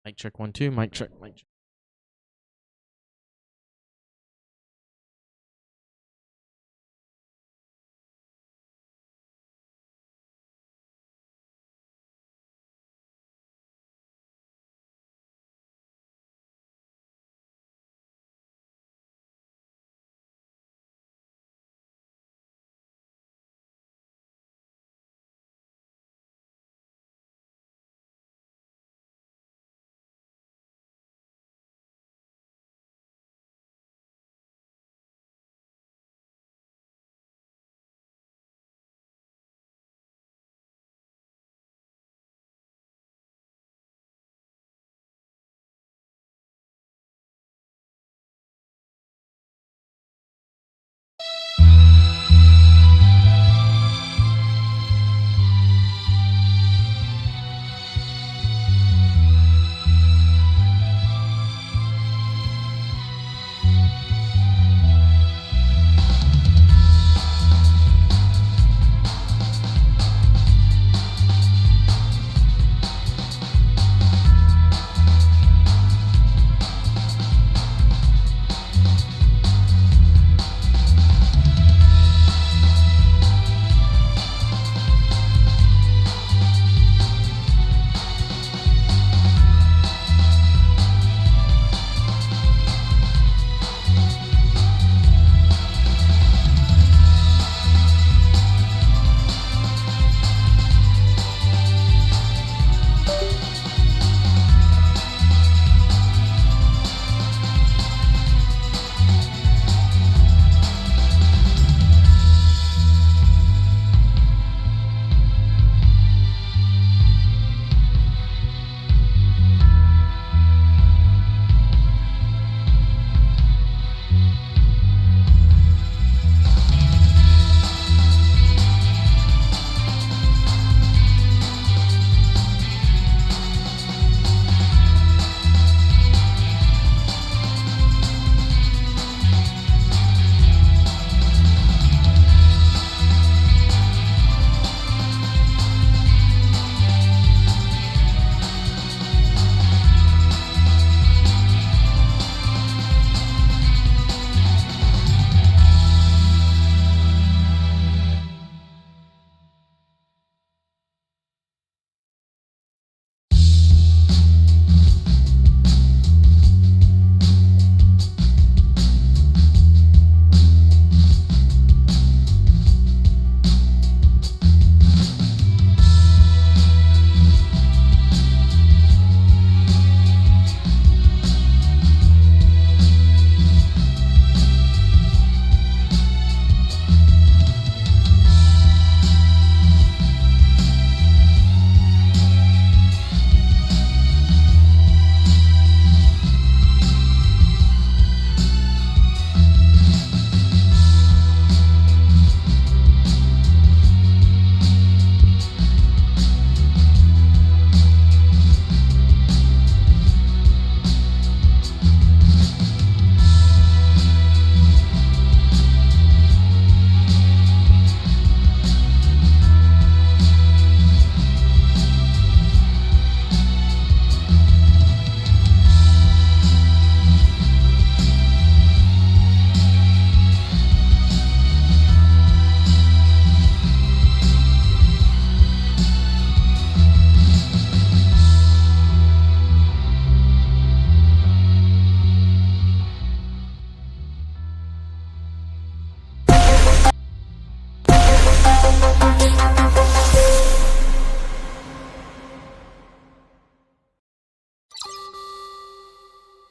Mic check 1 2. Mic check. Mic check.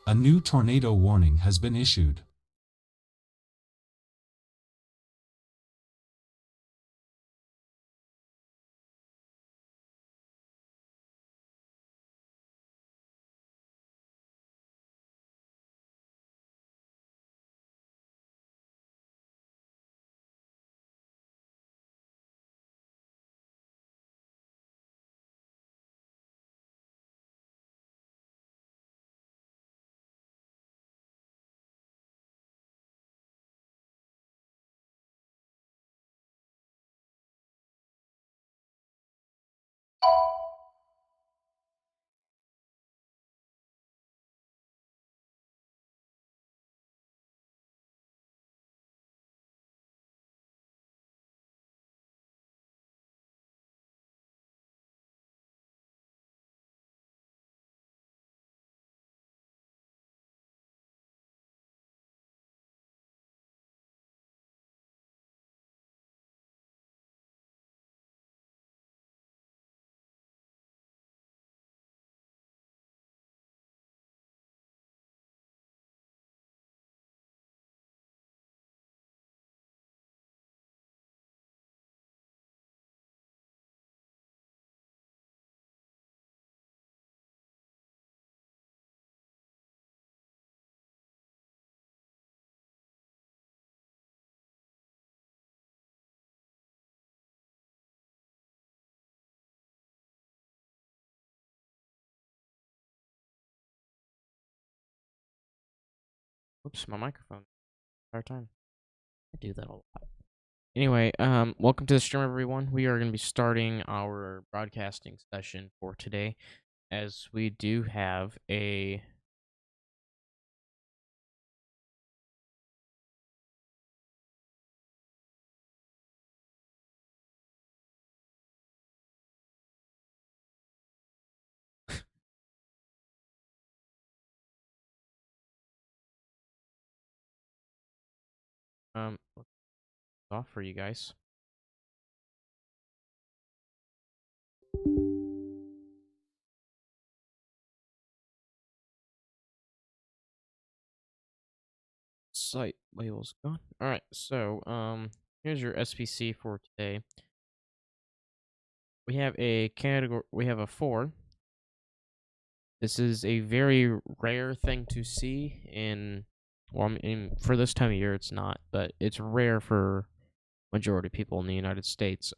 A new tornado warning has been issued. Oops, my microphone. Entire time. I do that a lot. Anyway, welcome to the stream, everyone. We are going to be starting our broadcasting session for today, as we do have a off for you guys. Site labels gone. All right, so here's your SPC for today. We have a category. We have a 4. This is a very rare thing to see in. Well, I mean, for this time of year, it's not, but it's rare for majority of people in the United States.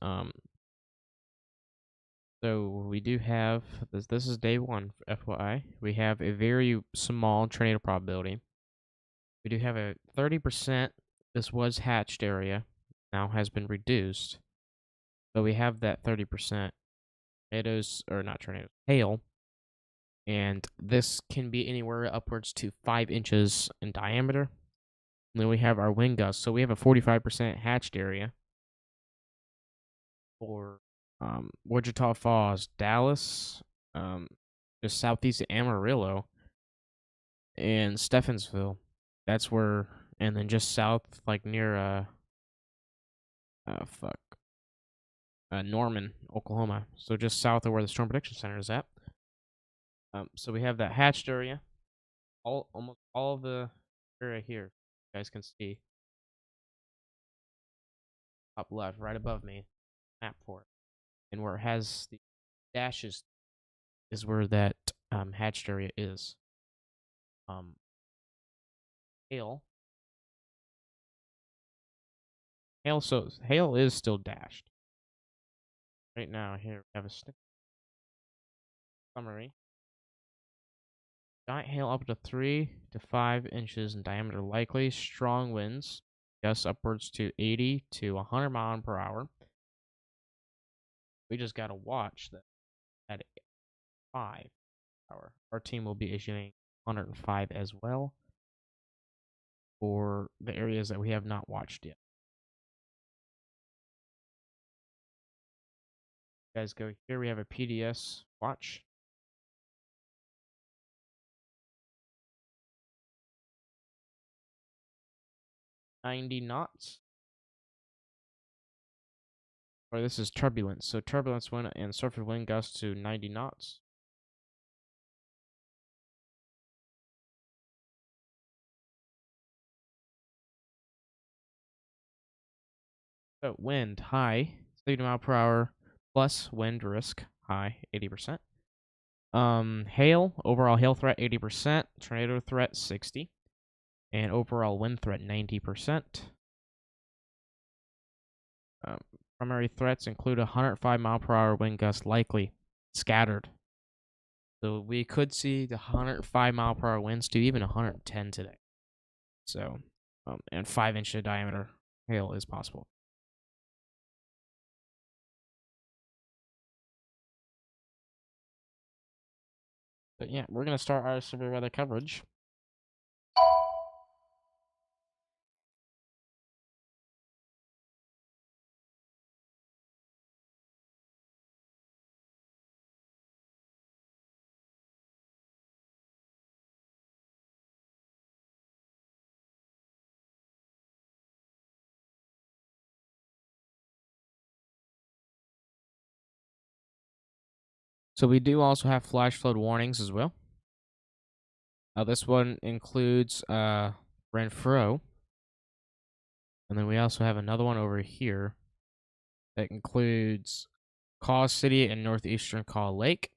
So we do have this. This is day 1, FYI. We have a very small tornado probability. We do have a 30%. This was hatched area, now has been reduced, but we have that 30% tornadoes, or not tornadoes, hail, and this can be anywhere upwards to 5 inches in diameter. And then we have our wind gusts. So we have a 45% hatched area for Wichita Falls, Dallas, just southeast of Amarillo, and Stephansville. That's where, and then just south, like near Norman, Oklahoma. So just south of where the Storm Prediction Center is at. So we have that hatched area, almost all of the area here. You guys can see top left, right above me, map for it, and where it has the dashes is where that hatched area is. Hail. So hail is still dashed. Right now, here we have a summary. Giant hail up to 3 to 5 inches in diameter likely. Strong winds, gusts upwards to 80 to 100 miles per hour. We just gotta watch that at 5 hour. Our team will be issuing 105 as well for the areas that we have not watched yet. You guys go here. We have a PDS watch. 90 knots. Or this is turbulence. So turbulence wind and surface wind gusts to 90 knots. So wind high, 30 mile per hour plus wind risk high, 80%. Hail, overall hail threat 80%, tornado threat 60, and overall wind threat 90%. Primary threats include 105 mile per hour wind gust likely, scattered. So we could see the 105 mile per hour winds to even 110 today. So, and 5-inch diameter hail is possible. But yeah, we're gonna start our severe weather coverage. So we do also have flash flood warnings as well. This one includes Renfrew. And then we also have another one over here that includes Kaw City and northeastern Kaw Lake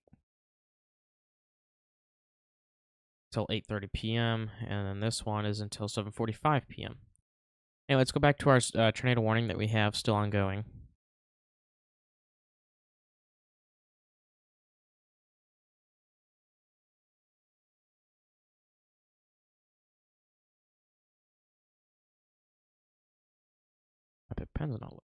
until 8:30 p.m. And then this one is until 7:45 p.m. Anyway, let's go back to our tornado warning that we have still ongoing. pen's not loading.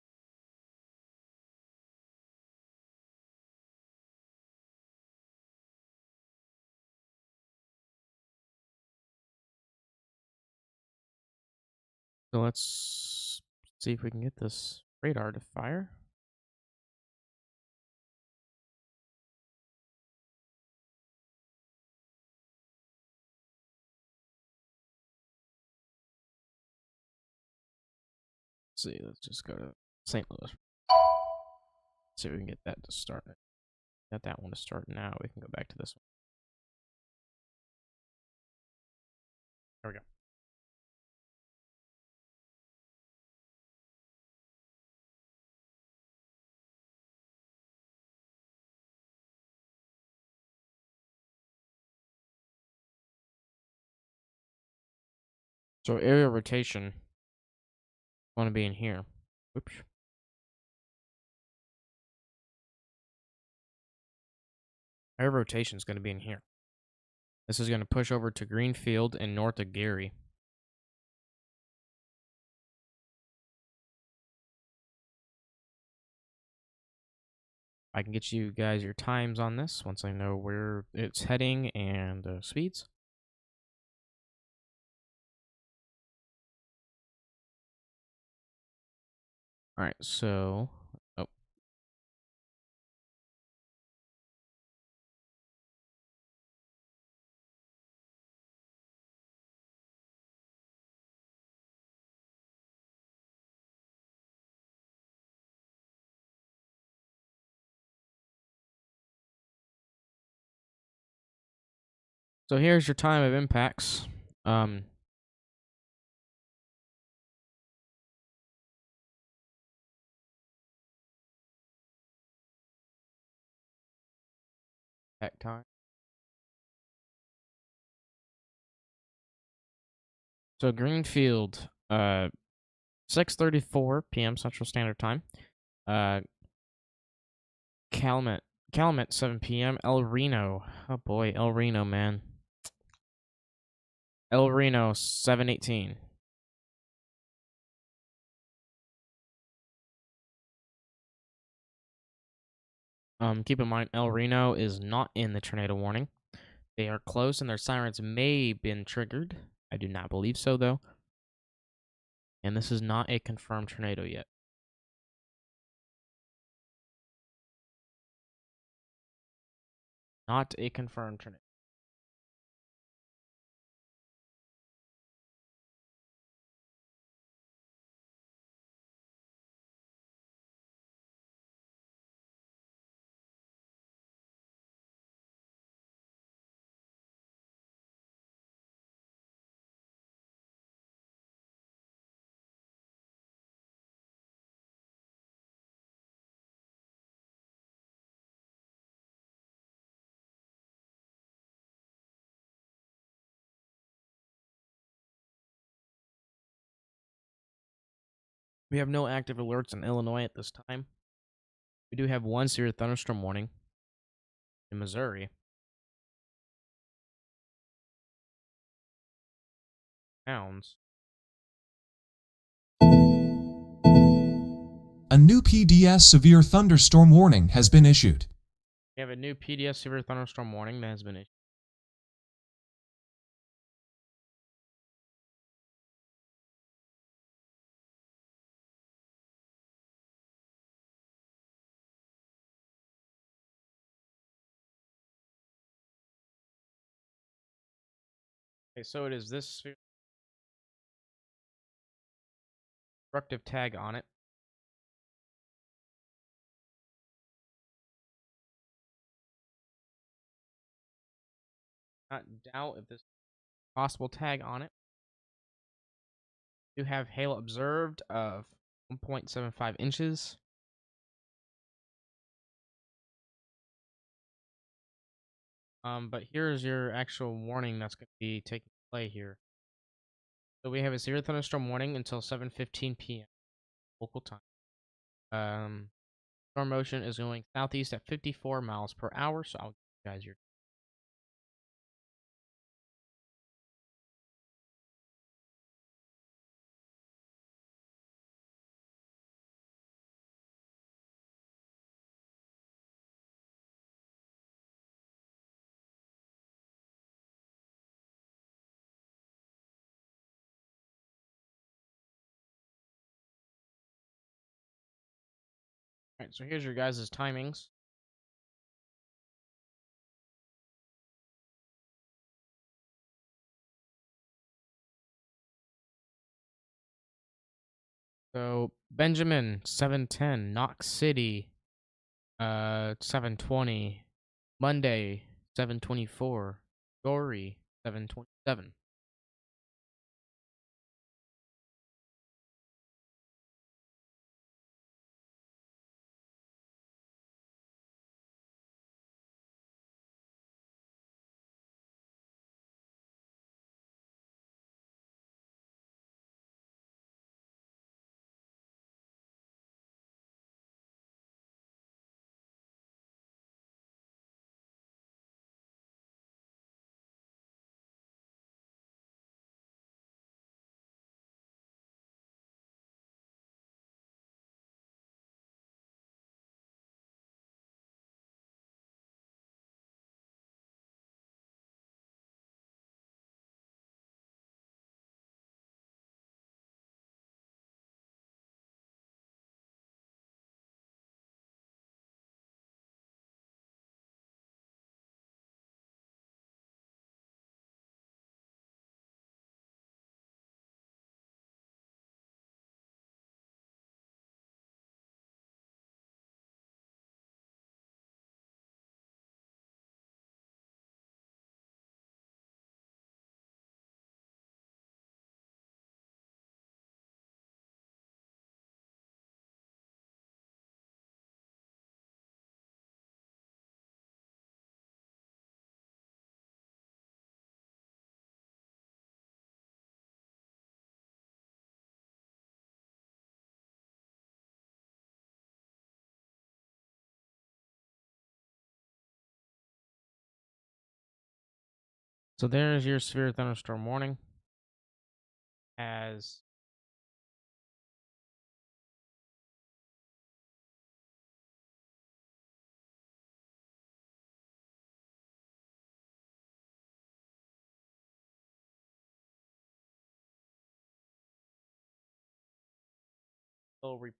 So let's see if we can get this radar to fire. Let's see, let's just go to St. Louis. See if we can get that to start. Got that one to start now. We can go back to this one. There we go. So area rotation want to be in here. Oops. Area rotation is going to be in here. This is going to push over to Greenfield and north of Gary. I can get you guys your times on this once I know where it's heading and speeds. All right, so so here's your time of impacts. Impact time. So Greenfield, 6:34 p.m. Central Standard Time. Calumet, 7 p.m. El Reno, oh boy, El Reno, man. El Reno, 7:18. Keep in mind, El Reno is not in the tornado warning. They are close and their sirens may have been triggered. I do not believe so, though. And this is not a confirmed tornado yet. Not a confirmed tornado. We have no active alerts in Illinois at this time. We do have one severe thunderstorm warning in Missouri. Towns. A new PDS severe thunderstorm warning has been issued. We have a new PDS severe thunderstorm warning that has been issued. Okay, so it is this destructive tag on it. Not doubt if this possible tag on it. You have hail observed of 1.75 inches. But here's your actual warning that's going to be taking play here. So we have a severe thunderstorm warning until 7:15 p.m. local time. Storm motion is going southeast at 54 miles per hour. So I'll give you guys your Alright, so here's your guys' timings. So Benjamin 7:10, Knox City 7:20, Monday 7:24, Dory 7:27. So there's your severe thunderstorm warning. As will re-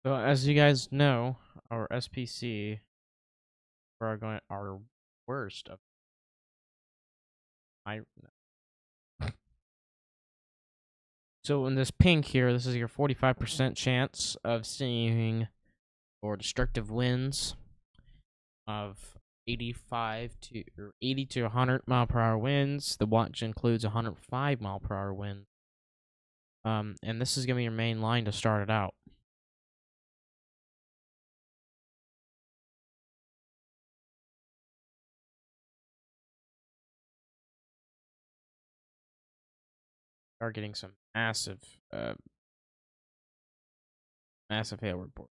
so as you guys know, our SPC are going our worst of my So in this pink here, this is your 45% chance of seeing or destructive winds of 85 to or 80 to 100 mile per hour winds. The watch includes 105 mile per hour wind. And this is gonna be your main line to start it out. Are getting some massive hail report.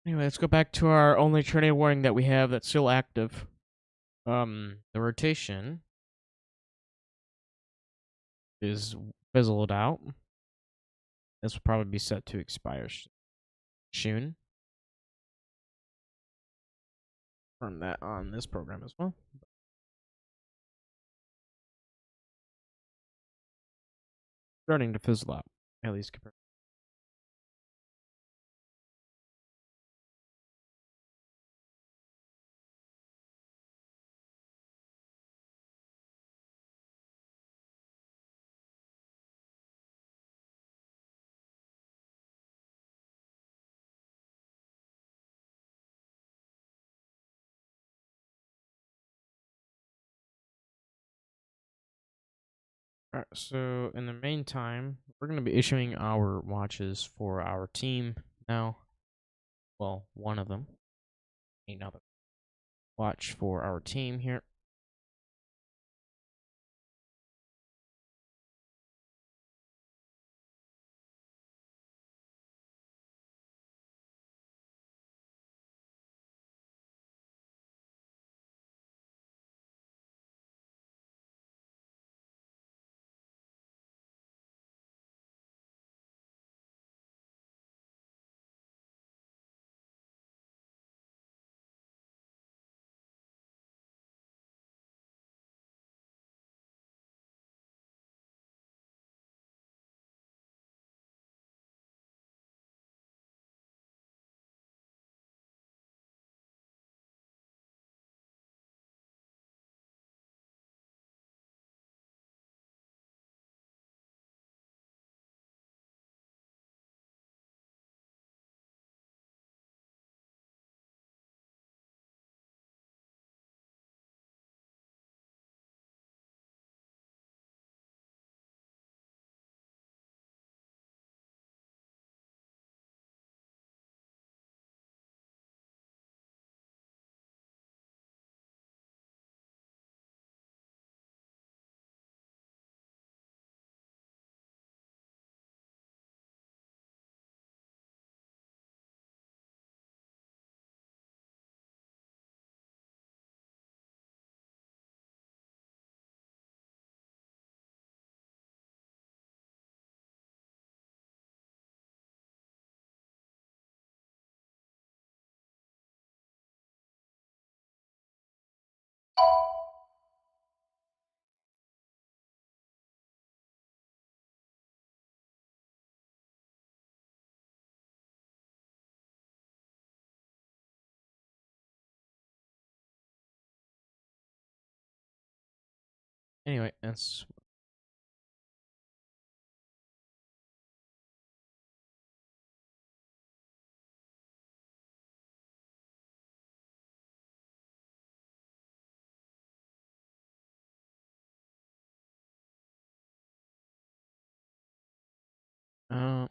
Anyway, let's go back to our only tornado warning that we have that's still active. The rotation is fizzled out. This will probably be set to expire soon. Run that on this program as well. Starting to fizzle out, at least compared. Alright, so in the meantime, we're going to be issuing our watches for our team now. Well, one of them. Another watch for our team here. Anyway, that's um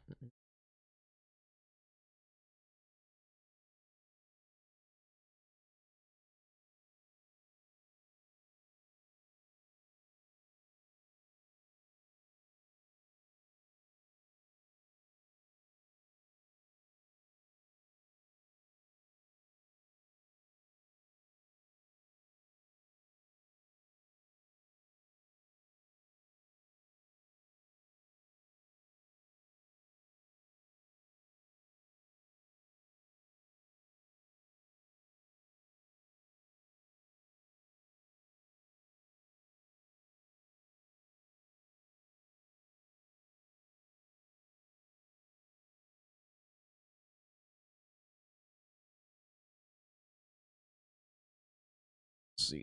let's see.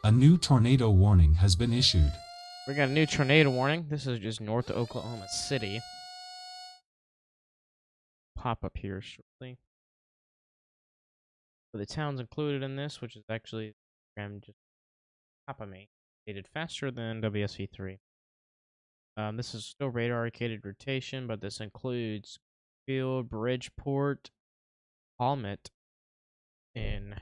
A new tornado warning has been issued. We got a new tornado warning. This is just north of Oklahoma City. Pop up here shortly. So the towns included in this, which is actually just top of me, dated faster than WSV3. This is still radar arcaded rotation, but this includes Field, Bridgeport, Palmet, and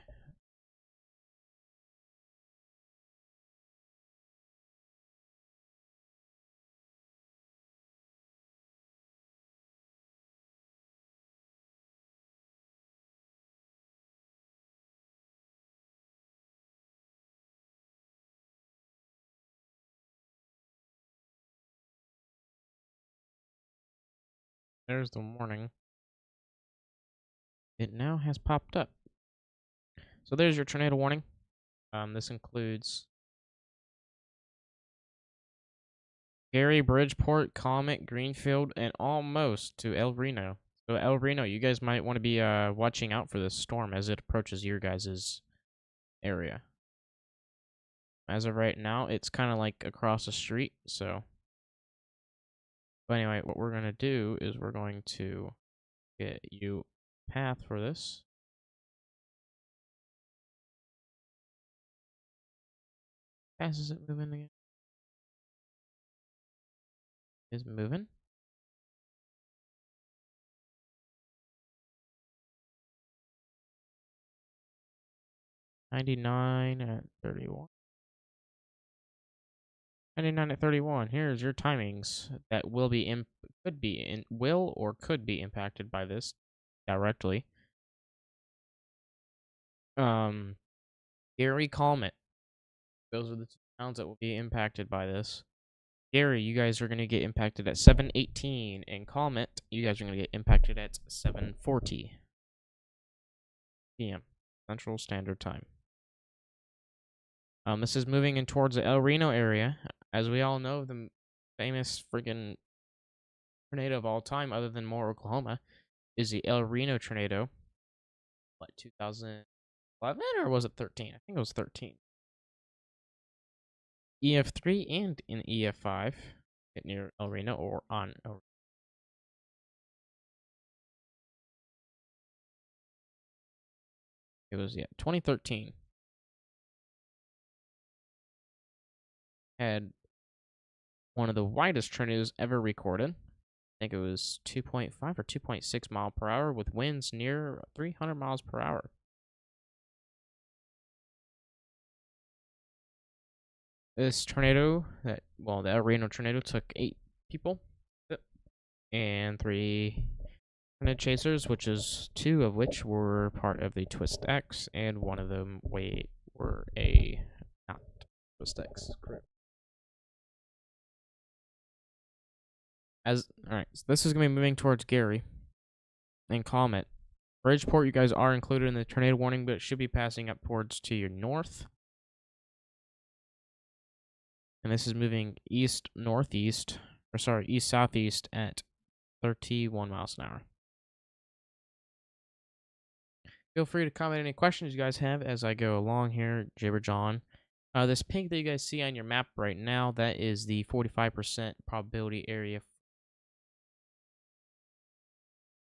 there's the warning. It now has popped up. So there's your tornado warning. This includes Gary, Bridgeport, Comet, Greenfield, and almost to El Reno. So El Reno, you guys might want to be watching out for this storm as it approaches your guys' area. As of right now, it's kind of like across the street, so. But anyway, what we're going to do is we're going to get you a path for this. Fast is it moving again? Is moving. 99 at 31. 99 at 31. Here's your timings that will be could be impacted by this directly. Gary, Comet. Those are the two towns that will be impacted by this. Gary, you guys are going to get impacted at 7:18, and Comet, you guys are going to get impacted at 7:40 p.m. Central Standard Time. This is moving in towards the El Reno area. As we all know, the famous freaking tornado of all time, other than Moore, Oklahoma, is the El Reno tornado. What, 2011 or was it 13? I think it was 13. EF3 and in EF5 hit near El Reno or on El Reno. It was, 2013. Had one of the widest tornadoes ever recorded. I think it was 2.5 or 2.6 mile per hour with winds near 300 miles per hour. This tornado, the El Reno tornado took 8 people and 3 tornado chasers, which is 2 of which were part of the Twist X, and 1 of them were a not Twist X crew. Alright, so this is gonna be moving towards Gary and Comet. Bridgeport, you guys are included in the tornado warning, but it should be passing up towards to your north. And this is moving east-southeast at 31 miles an hour. Feel free to comment any questions you guys have as I go along here, Jibber John. This pink that you guys see on your map right now, that is the 45% probability area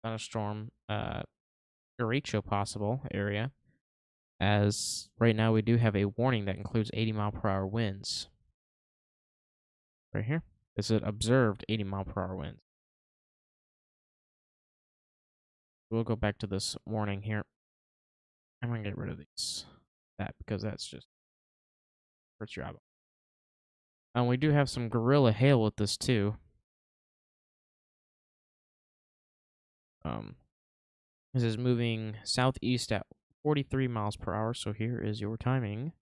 thunderstorm derecho possible area. As right now we do have a warning that includes 80 mile per hour winds. Right here. This is observed 80 mile per hour winds. We'll go back to this warning here. I'm gonna get rid of that because that's just hurts your eyeball. And we do have some gorilla hail with this too. This is moving southeast at 43 miles per hour. So here is your timing.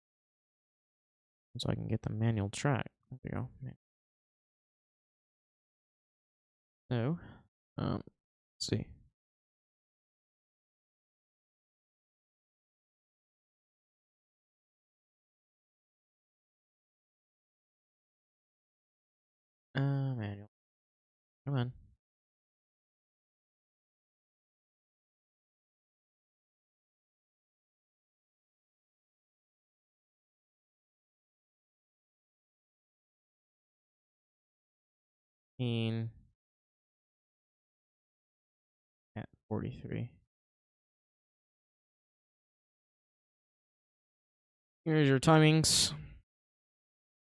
So I can get the manual track. There we go. So, let's see. Manual. Come on. 15 at 43. Here's your timings.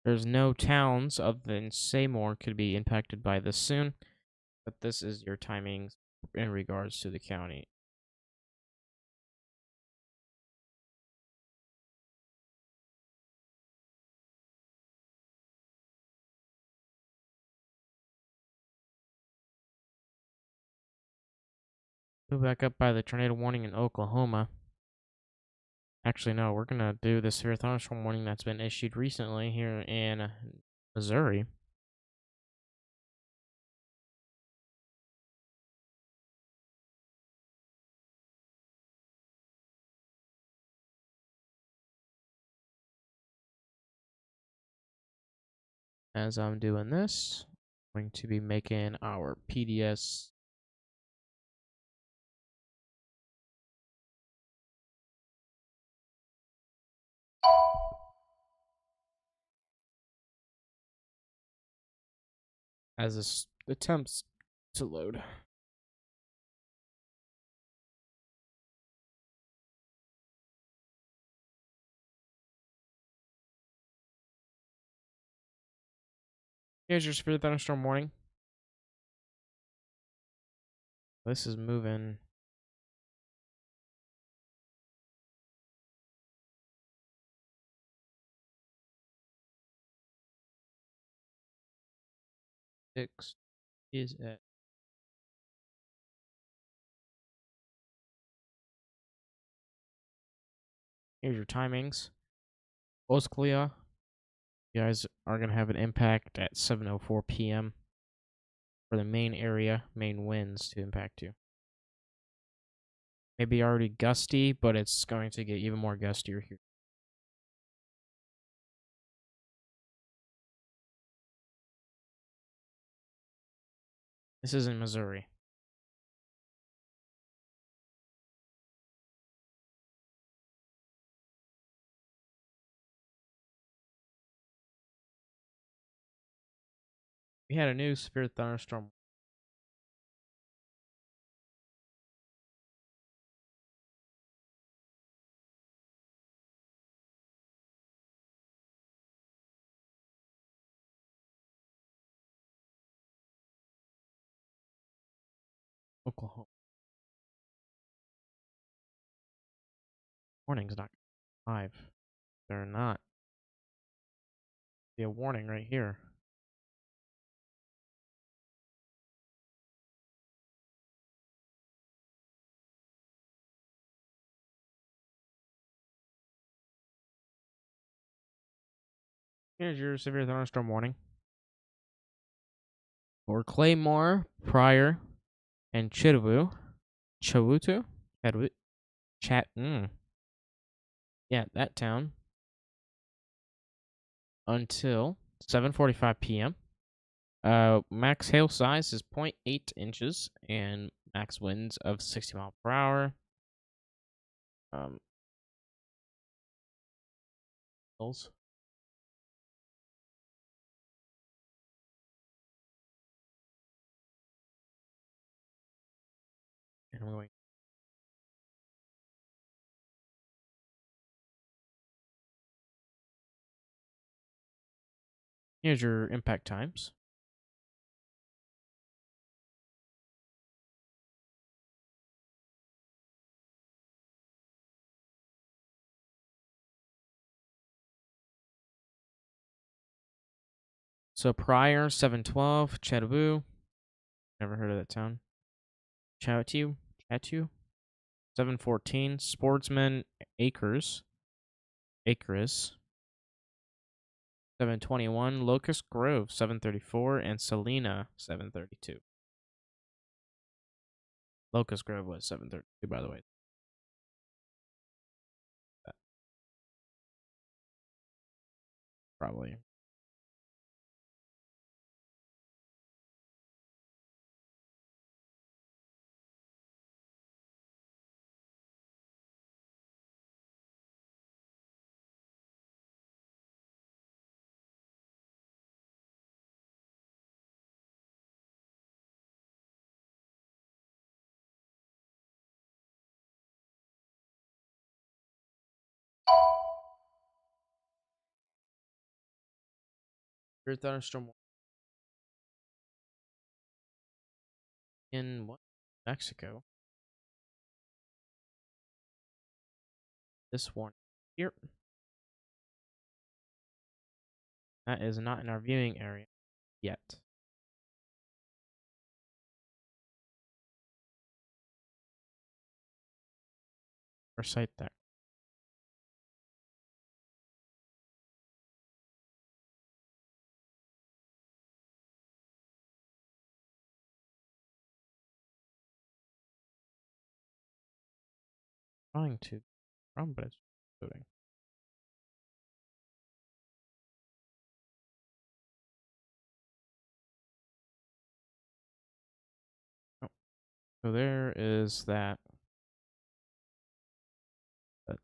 There's no towns other than Seymour could be impacted by this soon, but this is your timings in regards to the county. Move back up by the tornado warning in Oklahoma. Actually, no, we're going to do the severe thunderstorm warning that's been issued recently here in Missouri. As I'm doing this, I'm going to be making our PDS as this attempts to load. Here's your severe thunderstorm warning. This is moving. Six is at here's your timings. Osclia, you guys are gonna have an impact at 7:04 p.m. for the main area, main winds to impact you. Maybe already gusty, but it's going to get even more gustier here. This is in Missouri. We had a new severe thunderstorm. Oklahoma. Warning's not live. They're not. Be a warning right here. Here's your severe thunderstorm warning. For Claymore, Pryor, and Chitawoo. Chawutu? Yeah, that town. Until 7:45 p.m. Max hail size is 0.8 inches and max winds of 60 miles per hour. Hills. And I'm going. Here's your impact times. So Pryor, 7:12, Chattahoo. Never heard of that town. Chattahoo, 7:14, Sportsman, Acres. 7:21, Locust Grove, 7:34, and Salina, 7:32. Locust Grove was 7:32, by the way. Probably. Severe thunderstorm in what? Mexico. This warning here. That is not in our viewing area yet. Recite that. Trying to run, but it's loading. Oh, so there is that. But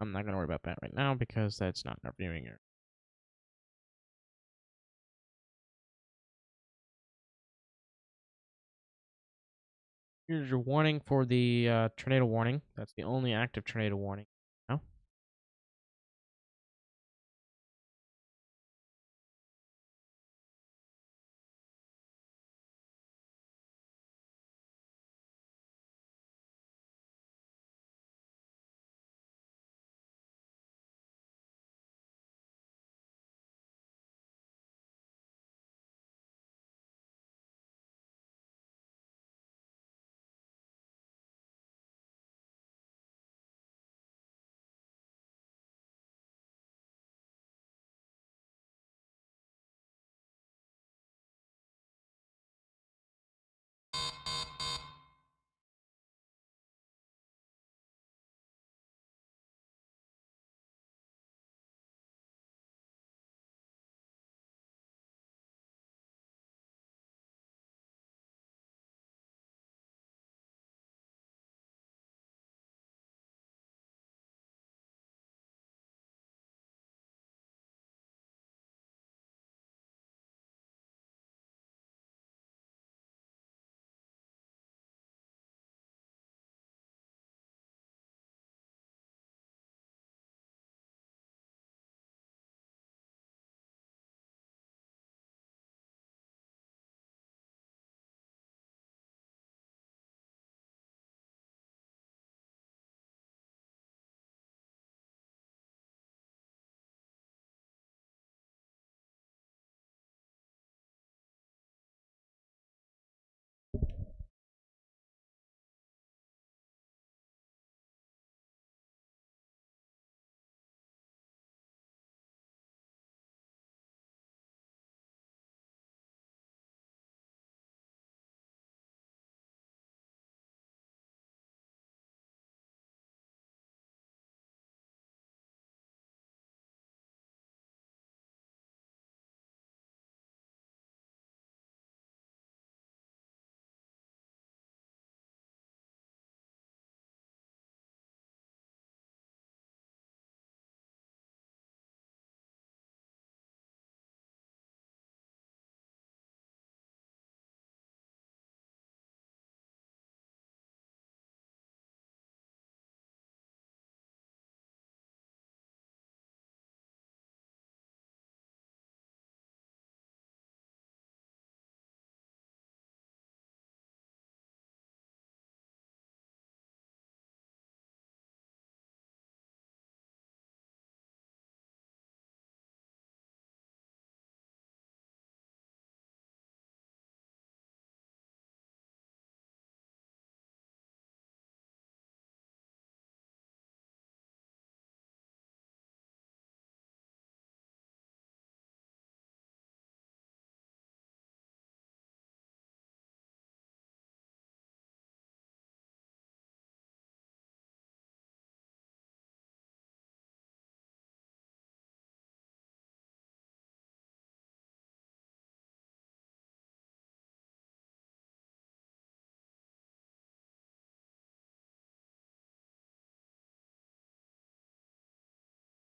I'm not gonna worry about that right now because that's not in our viewing area. Here's your warning for the tornado warning. That's the only active tornado warning now.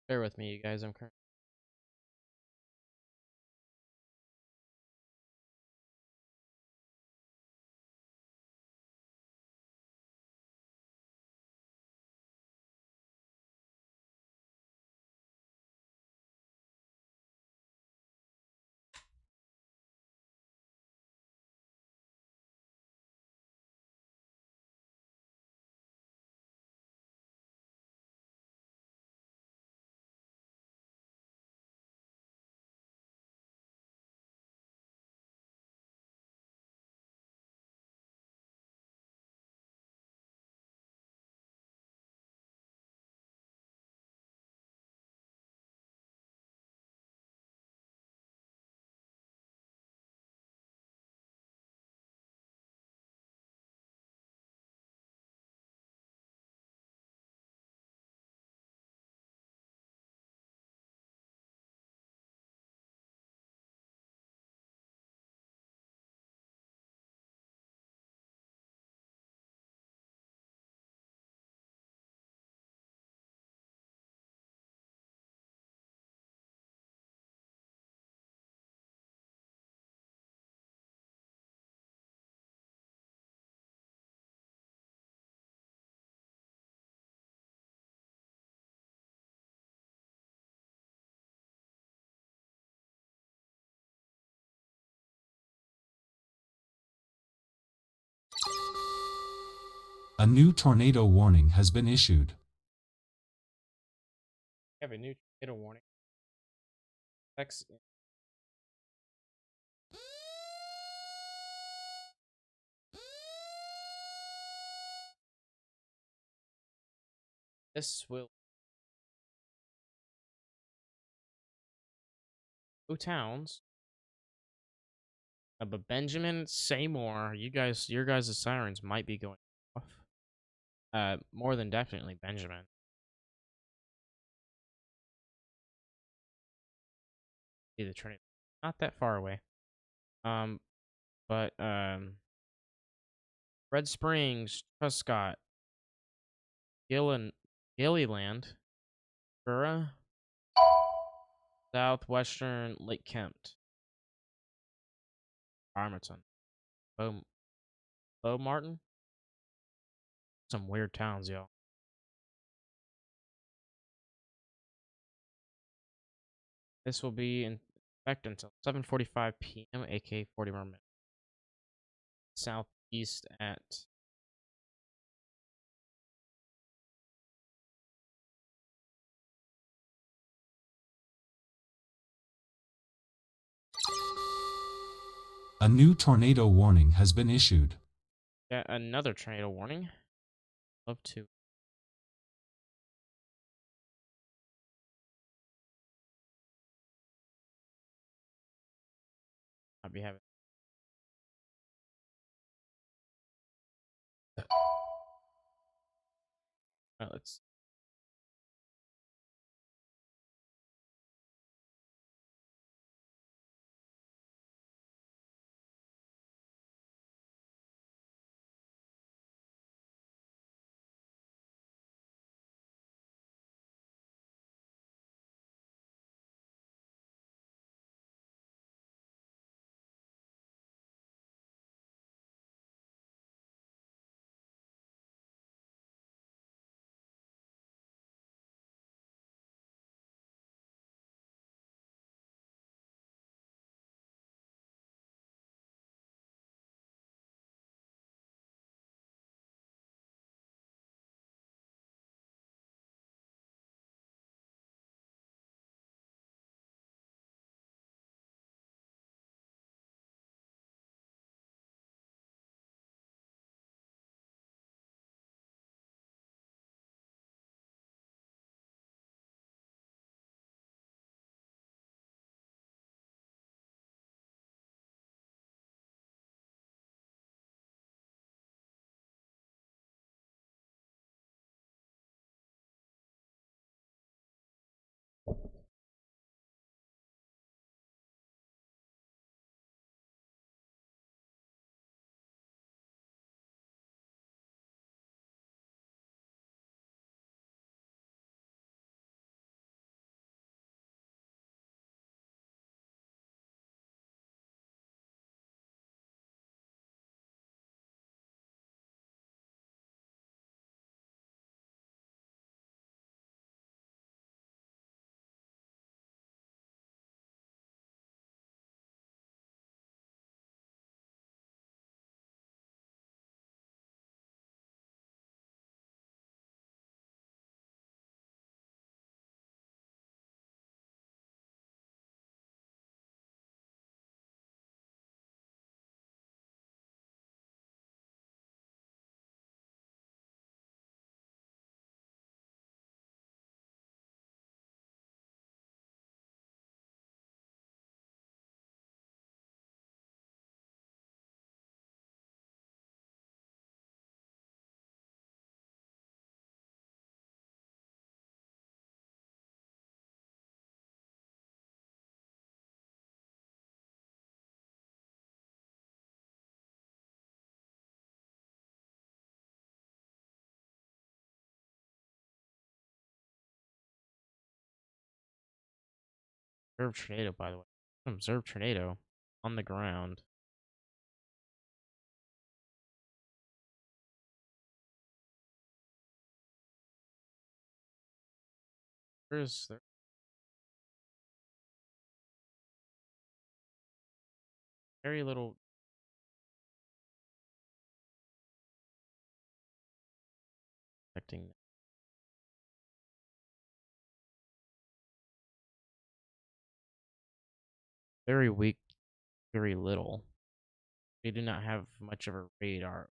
Bear with me, you guys. I'm currently A new tornado warning has been issued. We have a new tornado warning. This will two towns. But Benjamin, Seymour, your guys' sirens might be going off. More than definitely Benjamin. See the train, not that far away. But Red Springs, Prescott, Gilliland, Bura, Southwestern, Lake Kent, Armaton, Bow, Bow Martin. Some weird towns, y'all. This will be in effect until 7:45 p.m., aka 40 more minutes. Southeast at A new tornado warning has been issued. yeah, another tornado warning. Love to. I'll be having. Let's. Observe tornado, by the way. Observe tornado on the ground. There's very little. very weak, very little. They do not have much of a radar.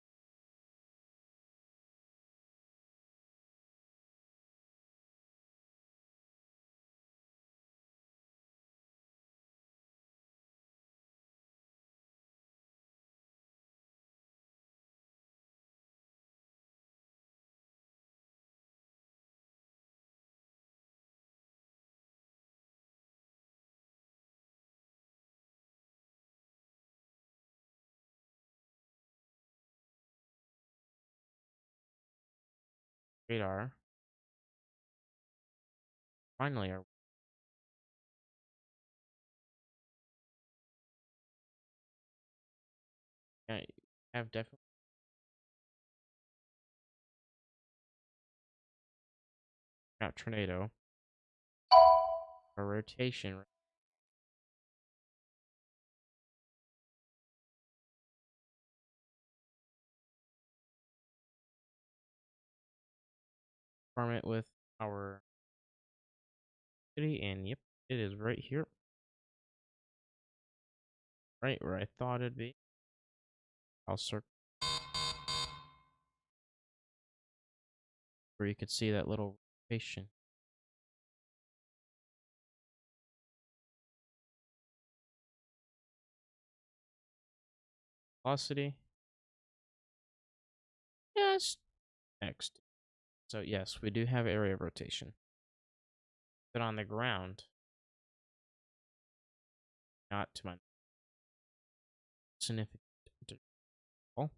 Radar. Finally, our yeah, have definitely got tornado. Our rotation farm it with our city, and yep, it is right here, right where I thought it'd be. I'll circle where you could see that little rotation. Velocity. Yes. Next. So yes, we do have area of rotation. But on the ground, not to my significant oh,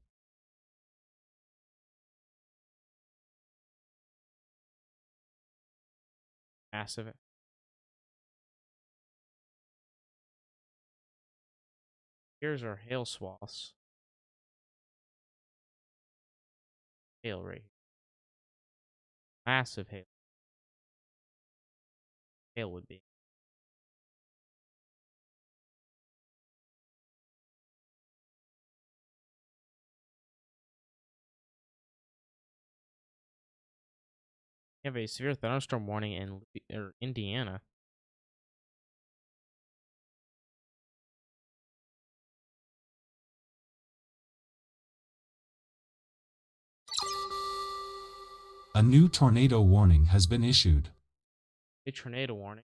massive. Here's our hail swaths. Hail right here. Massive hail. Hail would be. We have a severe thunderstorm warning in Indiana. A new tornado warning has been issued. A tornado warning.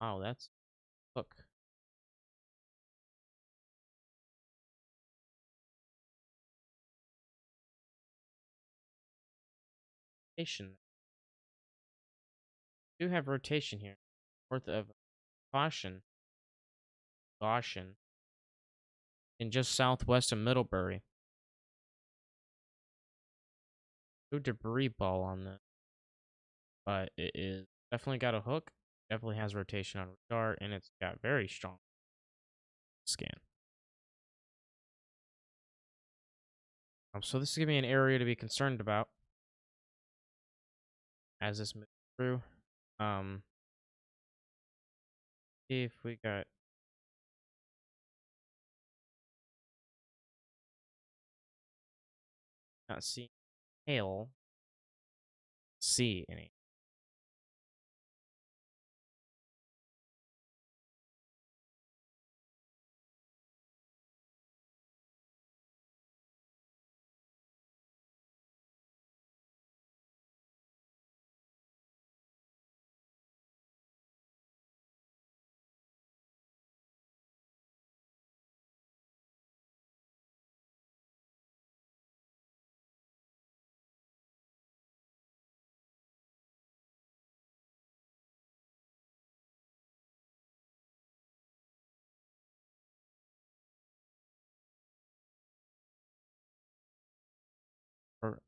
Wow, that's look. Rotation. We do have rotation here. North of Goshen. Goshen. And just southwest of Middlebury. No debris ball on this. But it is definitely got a hook. Definitely has rotation on radar, and it's got very strong scan. So this is gonna be an area to be concerned about as this moves through. See if we got not see hail. See any.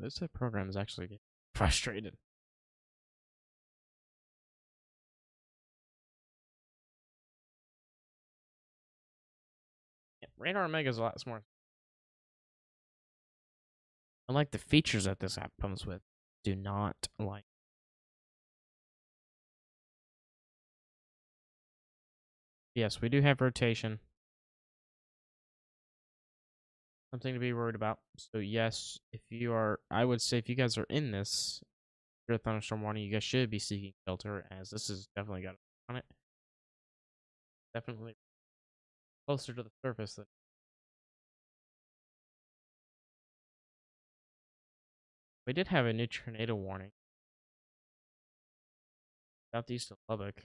This program is actually getting frustrated. Yeah, Radar Omega is a lot more. I like the features that this app comes with. Do not like. Yes, we do have rotation. something to be worried about. So yes, if you are, I would say if you guys are in this severe thunderstorm warning, you guys should be seeking shelter, as this is definitely got on it. Definitely closer to the surface than. We did have a new tornado warning southeast of Lubbock.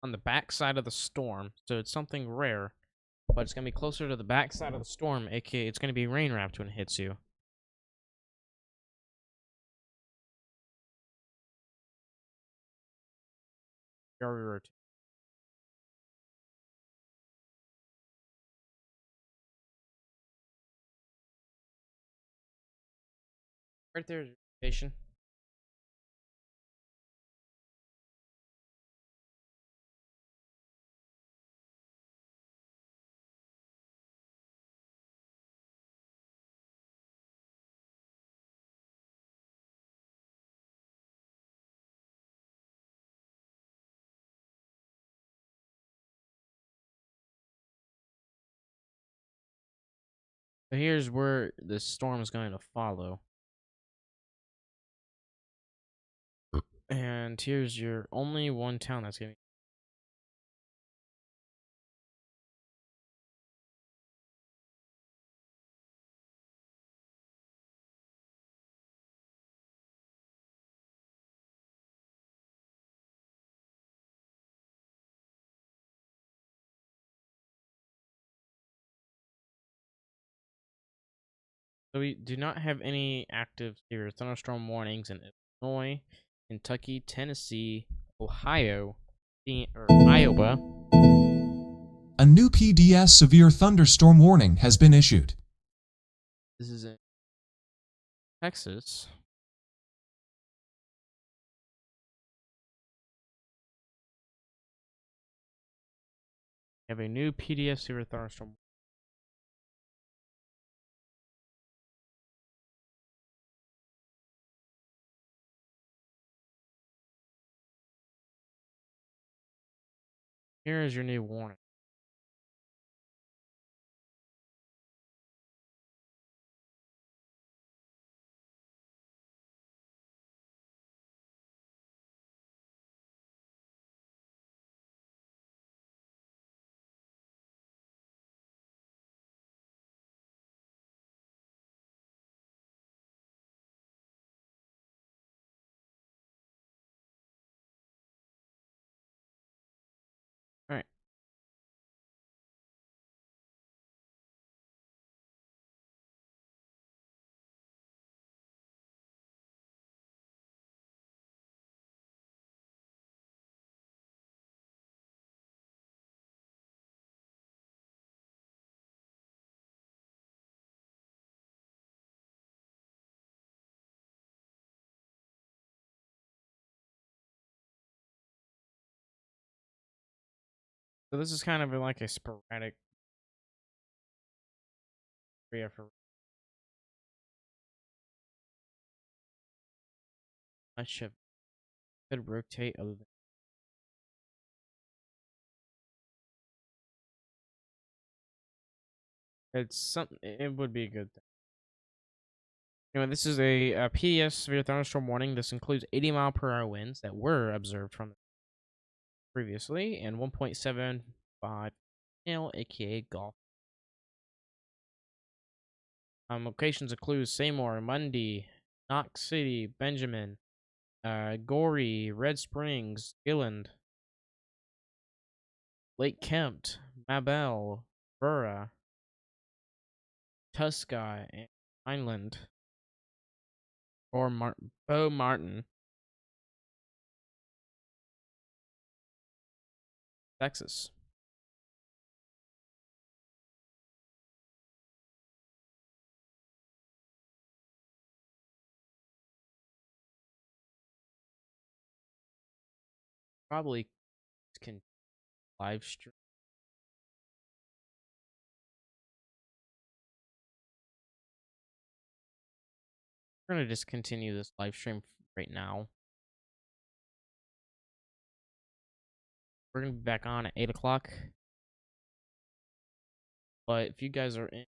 On the backside of the storm, so it's something rare, but it's gonna be closer to the backside of the storm, aka it's gonna be rain wrapped when it hits you. Very rare. Right there's your station. So here's where the storm is going to follow. And here's your only one town that's gonna. So we do not have any active severe thunderstorm warnings in Illinois, Kentucky, Tennessee, Ohio, or Iowa. A new PDS severe thunderstorm warning has been issued. This is in Texas. We have a new PDS severe thunderstorm. Here is your new warning. All right. So this is kind of like a sporadic area for. Much of could rotate other than. It's something. It would be a good thing. Anyway, this is a PDS severe thunderstorm warning. This includes 80-mile-per-hour winds that were observed from previously and 1.75 hail, aka golf. Locations include Seymour, Mundy, Knox City, Benjamin, Gorey, Red Springs, Gilland, Lake Kempt, Mabel, Burra, Tuscany, and Vineland, or Beau Martin, Texas. probably can live stream. We're gonna just continue this live stream right now. We're gonna be back on at 8 o'clock. But if you guys are in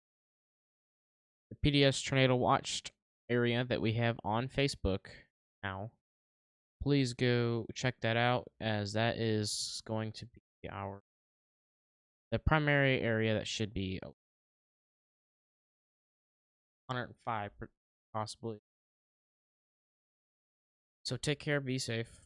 the PDS Tornado Watched area that we have on Facebook now, please go check that out, as that is going to be the primary area that should be 105 possibly. So take care, be safe.